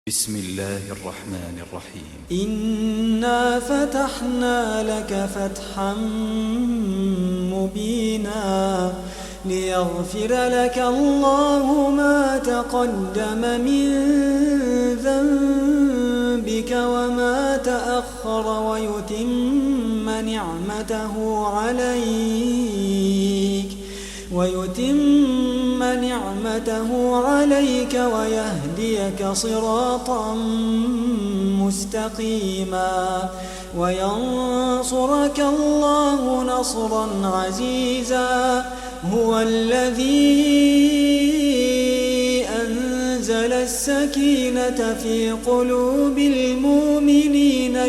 بسم الله الرحمن الرحيم. إنا فتحنا لك فتحا مبينا ليغفر لك الله ما تقدم من ذنبك وما تأخر ويتم نعمته عليك ويهديك صراطا مستقيما وينصرك الله نصرا عزيزا. هو الذي أنزل السكينة في قلوب المؤمنين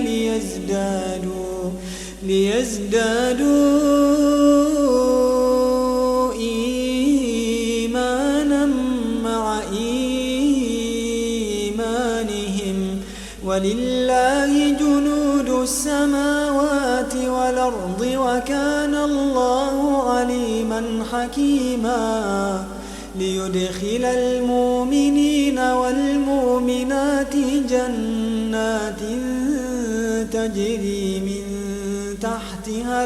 ليزدادوا إيمانا مع إيمانهم ولله جنود السماوات والأرض وكان الله عليما حكيما. ليدخل المؤمنين والمؤمنات جنات تجري من تحتها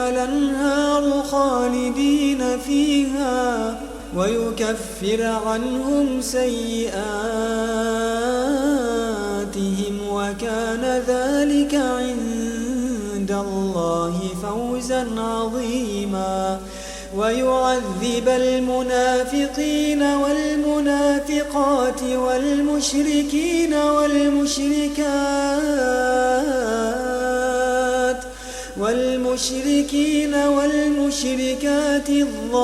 الأنهار خالدين فيها ويكفر عنهم سيئاتهم وكان ذلك عند الله فوزا عظيما. ويعذب المنافقين والمنافقات والمشركين والمشركات الظانين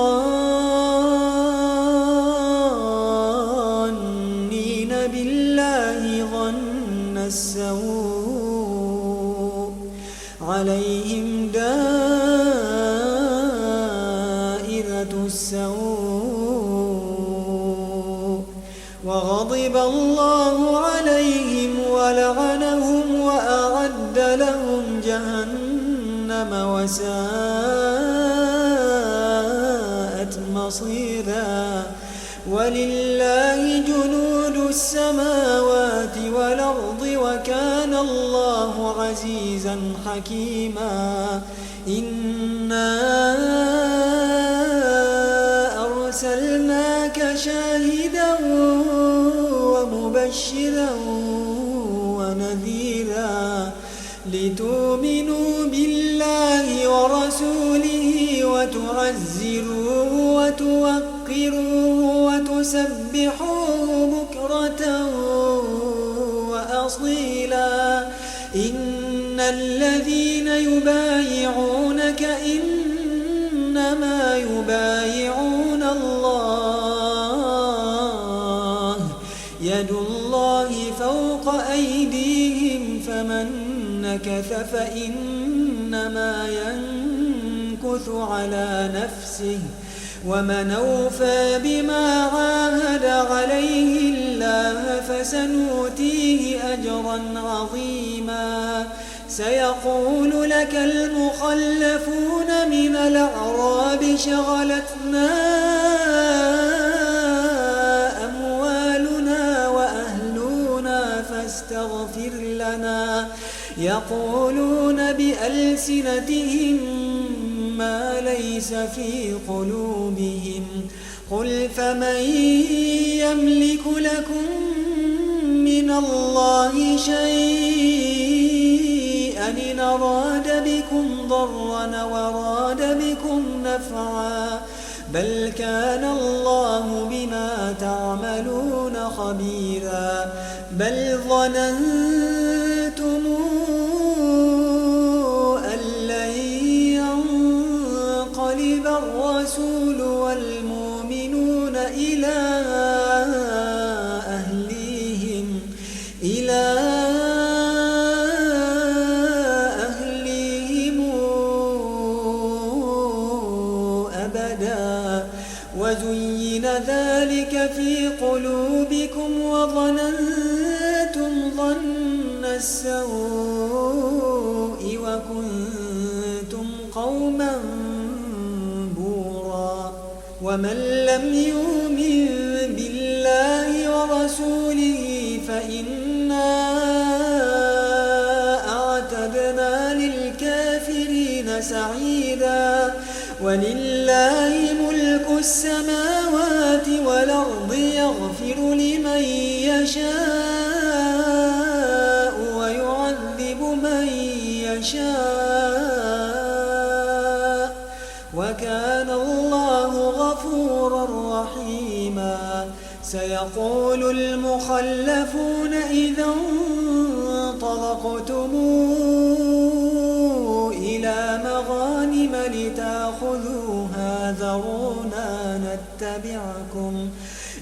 بالله ظن السوء عليهم دائرة السوء وغضب الله عليهم ولعنهم وأعد لهم جهنم وساءت مصيرا. ولله جنود السماوات والأرض وكان الله عزيزا حكيما. إنا أرسلناك شاهدا ومبشرا ونذيرا لتؤمنوا بالله ورسوله وتعزروه وتوقروه وتسبحوه بكرة وأصيلا. إن الذين يبايعونك إنما يبايعون الله يد الله فوق أيديهم فمن نكث فإنما ينكث على نفسه ومن أوفى بما عاهد عليه الله فسنؤتيه أجرا عظيما. سيقول لك المخلفون من الأعراب شغلتنا أموالنا وأهلنا فاستغفر لنا. يقولون بألسنتهم ما ليس في قلوبهم قل فمن يملك لكم من الله شيئا إن أراد بكم ضرا وراد بكم نفعا بل كان الله بما تعملون خبيرا. بل ظننتم أن لن ينقلب الرسول والمؤمنون إلى أهليهم أبدا وزين ذلك في قلوبكم وظننتم ظن السوء وكنتم قوما بورا ومن لم يؤمن بالله ورسوله فإنا أعتدنا للكافرين سعيدا ولله ملك السماوات والأرض يغفر لمن يشاء ويعذب من يشاء وكان الله غفورا رحيما سيقول المخلفون إذا انطلقتم إلى مغانم لتأخذوها ذرونا نتبعكم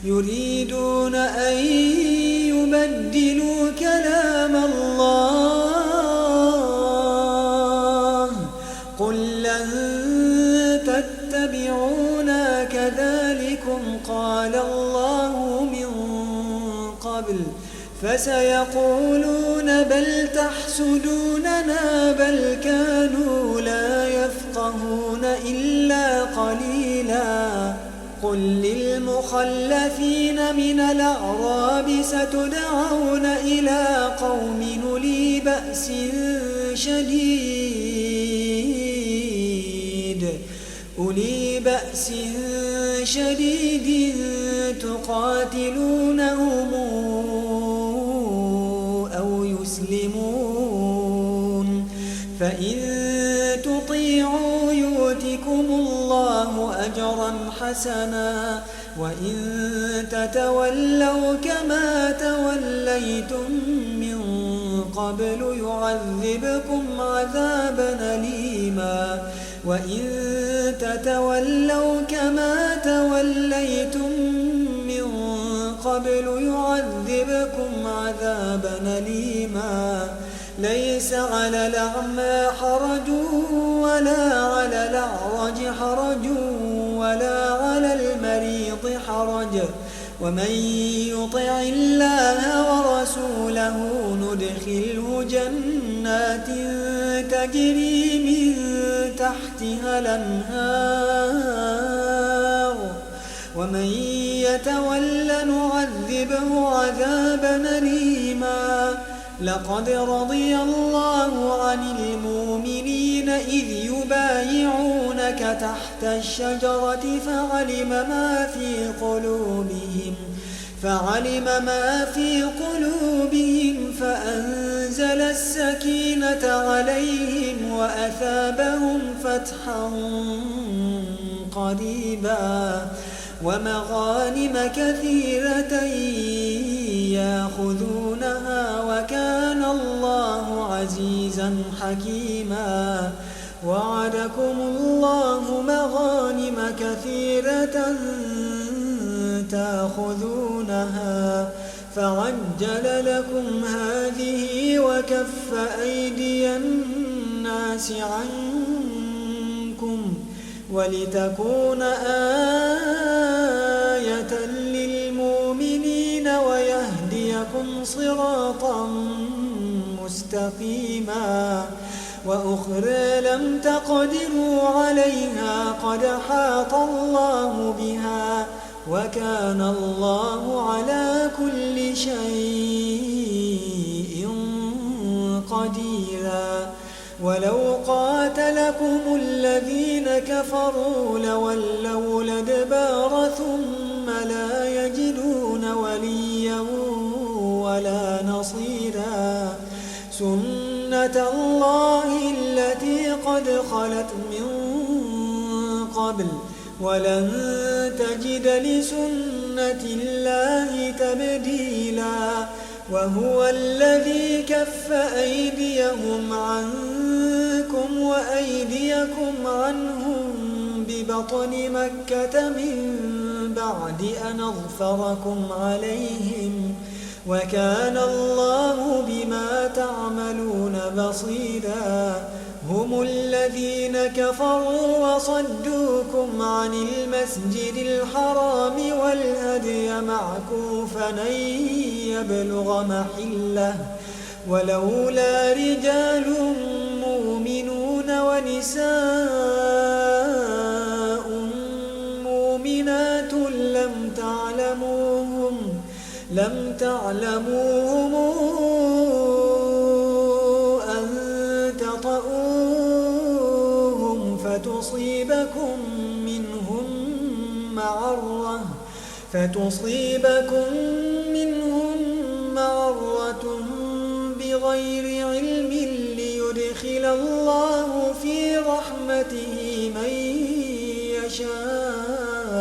يريدون أن يبدلوا كلام الله قل لن تتبعونا كذلكم قال الله من قبل فسيقولون بل تحسدوننا بل كانوا لا يفقهون إلا قليلا قل للمخلفين من الأعراب ستدعون إلى قوم أولي بأس شديد تقاتلونهم أو يسلمون فإن تطيعوا يؤتكم الله أجرا حسنا وإن تتولوا كما توليتم من قبل يعذبكم عذابا أليما وإن تتولوا كما توليتم من قبل يعذبكم عذابا أليما ليس على الأعمى حرج ولا على الأعرج حرج ولا على المريض حرج ومن يطع الله ورسوله ندخله جنات تجري من تحتها الأنهار ومن يتول نعذبه عذابا أليما لقد رضي الله عن المؤمنين إذ يبايعونك تحت الشجرة فعلم ما في قلوبهم فأنزل السكينة عليهم وأثابهم فتحا قريبا ومغانم كثيرة يأخذونها وكان الله عزيزا حكيما وعدكم الله مغانم كثيرة تأخذونها فعجل لكم هذه وكف أيدي الناس عنكم ولتكون آية للمؤمنين ويهديكم صراطا مستقيما وأخرى لم تقدروا عليها قد حاط الله بها وكان الله على كل شيء قديرا ولو قاتلكم الذين كفروا لولوا الأدبار ثم لا يجدون وليا ولا نصيرا سنة الله التي قد خلت من قبل ولن تجد لسنة الله تبديلا وهو الذي كف أيديهم عنكم وأيديكم عنهم ببطن مكة من بعد أن أظفركم عليهم وكان الله بما تعملون بصيرا هم الذين كفروا وصدوكم عن المسجد الحرام والهدي معكوفا أن يبلغ محله ولولا رجال مؤمنون ونساء مؤمنات لم تعلموهم أن تطؤوهم فتصيبكم منهم معرة بغير علم ليدخل الله في رحمته من يشاء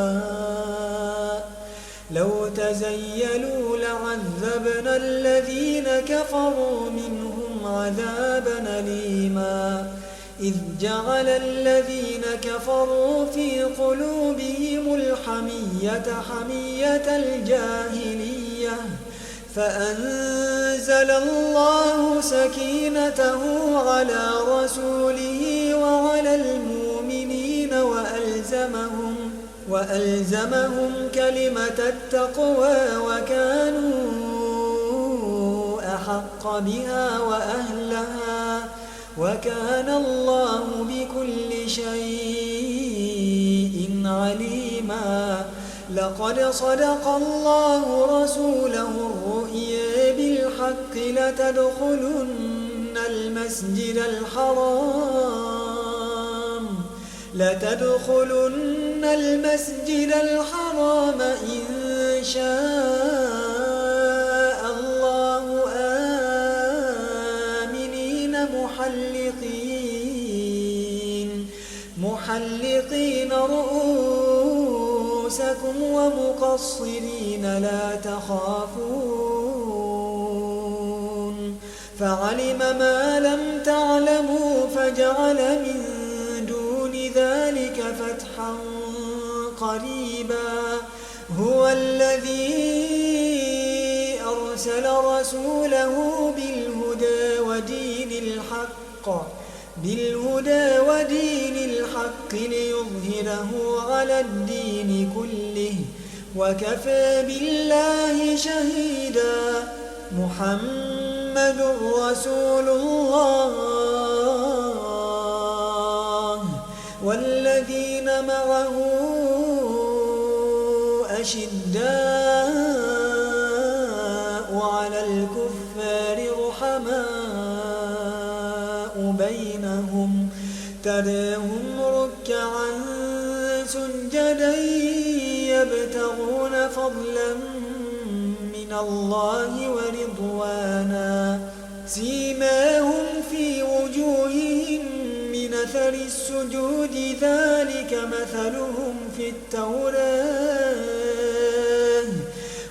لو تزيلوا لعذبنا الذين كفروا منهم عذابا أليما إذ جعل الذين كفروا في قلوبهم الحمية حمية الجاهلية فأنزل الله سكينته على رسوله وعلى المؤمنين وألزمهم كلمة التقوى وكانوا أحق بها وأهلها وكان الله بكل شيء عليما لقد صدق الله رسوله الرؤيا بالحق لتدخلن المسجد الحرام إن شاء الله آمنين محلقين رؤوسكم ومقصرين لا تخافون فعلم ما لم تعلموا فجعل من دون ذلك فتحا قريبا هو الذي أرسل رسوله بالهدى ودين الحق ليظهره على الدين كله وكفى بالله شهيدا محمد رسول الله والذين معه أشداء على الكفار رحماء بينهم تراهم ركعا سجدا يبتغون فضلا من الله ورضوانا سيماهم في وجوههم من أثر السجود ذلك مثلهم في التوراة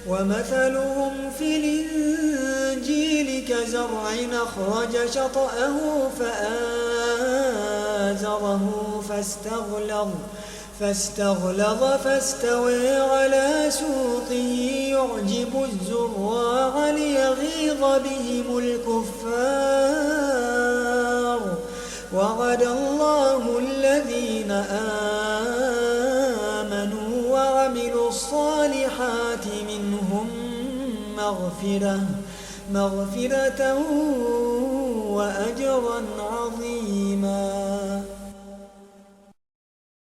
ومثلهم في الإنجيل كزرع أخرج شطأه فآزره فاستغلظ فاستوى على سوقه يعجب الزراع ليغيظ بهم الكفار وعد الله الذين آمنوا وعملوا الصالحات منهم مغفرة وأجرا عظيما.